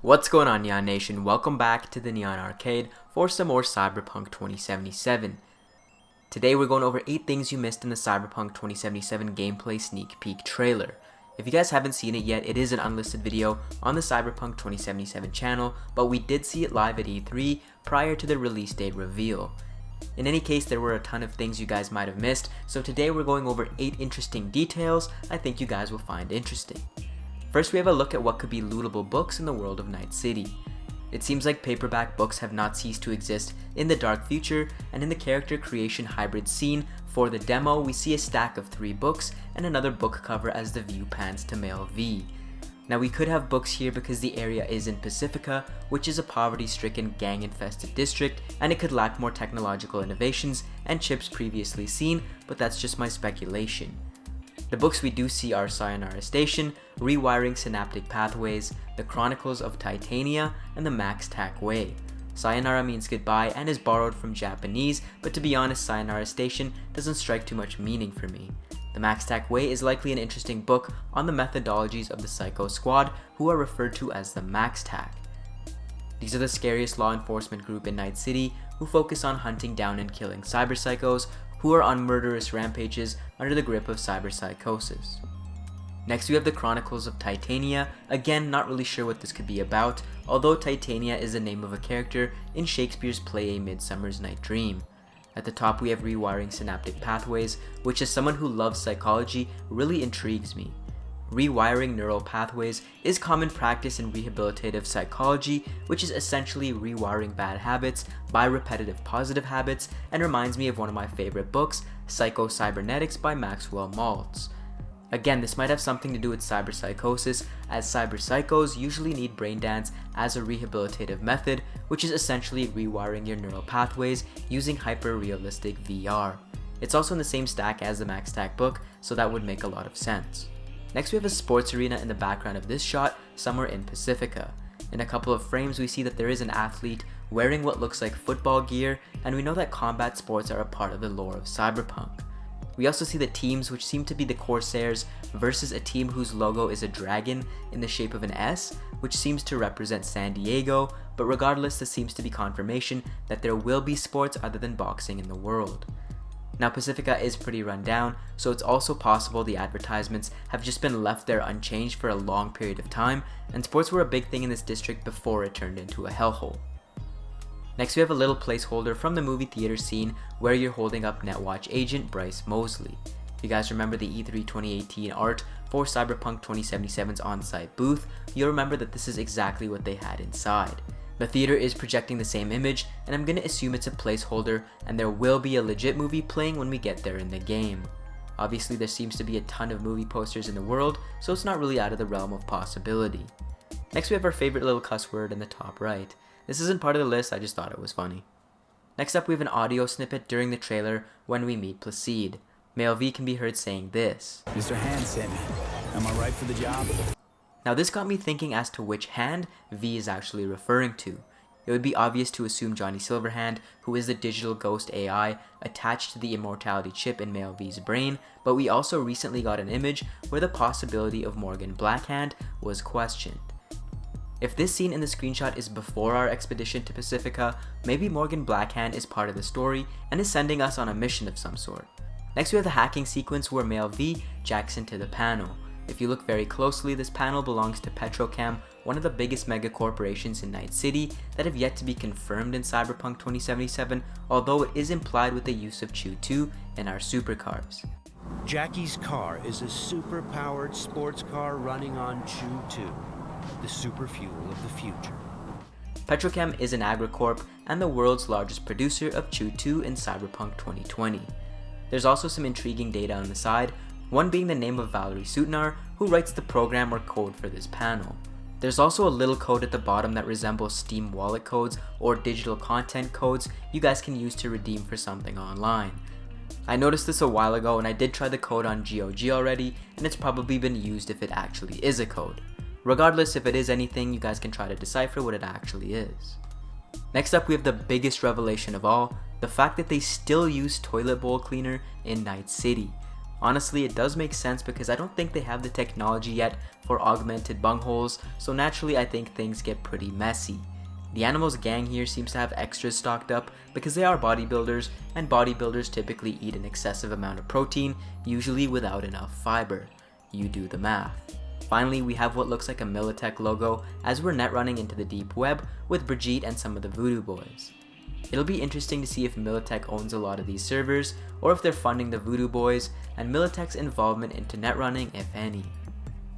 What's going on, Neon Nation? Welcome back to the Neon Arcade for some more Cyberpunk 2077. Today we're going over 8 things you missed in the Cyberpunk 2077 gameplay sneak peek trailer. If you guys haven't seen it yet, it is an unlisted video on the Cyberpunk 2077 channel, but we did see it live at E3 prior to the release date reveal. In any case, there were a ton of things you guys might have missed, so today we're going over 8 interesting details I think you guys will find interesting. First, we have a look at what could be lootable books in the world of Night City. It seems like paperback books have not ceased to exist in the dark future, and in the character creation hybrid scene for the demo, we see a stack of 3 books and another book cover as the view pans to male V. Now, we could have books here because the area is in Pacifica, which is a poverty-stricken, gang-infested district, and it could lack more technological innovations and chips previously seen, but that's just my speculation. The books we do see are Sayonara Station, Rewiring Synaptic Pathways, The Chronicles of Titania, and The Maxtac Way. Sayonara means goodbye and is borrowed from Japanese, but to be honest, Sayonara Station doesn't strike too much meaning for me. The Maxtac Way is likely an interesting book on the methodologies of the Psycho Squad, who are referred to as the Maxtac. These are the scariest law enforcement group in Night City, who focus on hunting down and killing cyberpsychos who are on murderous rampages under the grip of cyberpsychosis. Next, we have the Chronicles of Titania. Again, not really sure what this could be about, although Titania is the name of a character in Shakespeare's play A Midsummer's Night Dream. At the top, we have Rewiring Synaptic Pathways, which as someone who loves psychology really intrigues me. Rewiring neural pathways is common practice in rehabilitative psychology, which is essentially rewiring bad habits by repetitive positive habits, and reminds me of one of my favorite books, Psycho-Cybernetics by Maxwell Maltz. Again, this might have something to do with cyberpsychosis, as cyberpsychos usually need braindance as a rehabilitative method, which is essentially rewiring your neural pathways using hyper-realistic VR. It's also in the same stack as the Maxtac book, so that would make a lot of sense. Next, we have a sports arena in the background of this shot, somewhere in Pacifica. In a couple of frames, we see that there is an athlete wearing what looks like football gear, and we know that combat sports are a part of the lore of Cyberpunk. We also see the teams, which seem to be the Corsairs versus a team whose logo is a dragon in the shape of an S, which seems to represent San Diego, but regardless, this seems to be confirmation that there will be sports other than boxing in the world. Now, Pacifica is pretty run down, so it's also possible the advertisements have just been left there unchanged for a long period of time, and sports were a big thing in this district before it turned into a hellhole. Next, we have a little placeholder from the movie theater scene where you're holding up Netwatch agent Bryce Mosley. If you guys remember the E3 2018 art for Cyberpunk 2077's on-site booth, you'll remember that this is exactly what they had inside. The theater is projecting the same image, and I'm gonna assume it's a placeholder, and there will be a legit movie playing when we get there in the game. Obviously, there seems to be a ton of movie posters in the world, so it's not really out of the realm of possibility. Next, we have our favorite little cuss word in the top right. This isn't part of the list, I just thought it was funny. Next up, we have an audio snippet during the trailer when we meet Placide. Male V can be heard saying this. Mr. Hand sent me. Am I right for the job? Now, this got me thinking as to which hand V is actually referring to. It would be obvious to assume Johnny Silverhand, who is the digital ghost AI attached to the immortality chip in Male V's brain, but we also recently got an image where the possibility of Morgan Blackhand was questioned. If this scene in the screenshot is before our expedition to Pacifica, maybe Morgan Blackhand is part of the story and is sending us on a mission of some sort. Next, we have the hacking sequence where Male V jacks into the panel. If you look very closely, this panel belongs to Petrochem, one of the biggest mega corporations in Night City that have yet to be confirmed in Cyberpunk 2077, although it is implied with the use of CHU-2 in our supercars. Jackie's car is a super-powered sports car running on CHU-2, the super fuel of the future. Petrochem is an agricorp and the world's largest producer of CHU-2 in Cyberpunk 2020. There's also some intriguing data on the side, one being the name of Valerie Sutnar, who writes the program or code for this panel. There's also a little code at the bottom that resembles Steam wallet codes or digital content codes you guys can use to redeem for something online. I noticed this a while ago and I did try the code on GOG already, and it's probably been used if it actually is a code. Regardless, if it is anything, you guys can try to decipher what it actually is. Next up, we have the biggest revelation of all, the fact that they still use toilet bowl cleaner in Night City. Honestly, it does make sense because I don't think they have the technology yet for augmented bungholes, so naturally I think things get pretty messy. The Animals gang here seems to have extras stocked up because they are bodybuilders, and bodybuilders typically eat an excessive amount of protein, usually without enough fiber. You do the math. Finally, we have what looks like a Militech logo as we're net running into the deep web with Brigitte and some of the Voodoo Boys. It'll be interesting to see if Militech owns a lot of these servers, or if they're funding the Voodoo Boys, and Militech's involvement into net running, if any.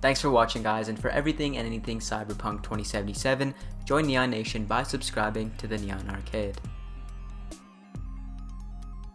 Thanks for watching, guys, and for everything and anything Cyberpunk 2077, join Neon Nation by subscribing to the Neon Arcade.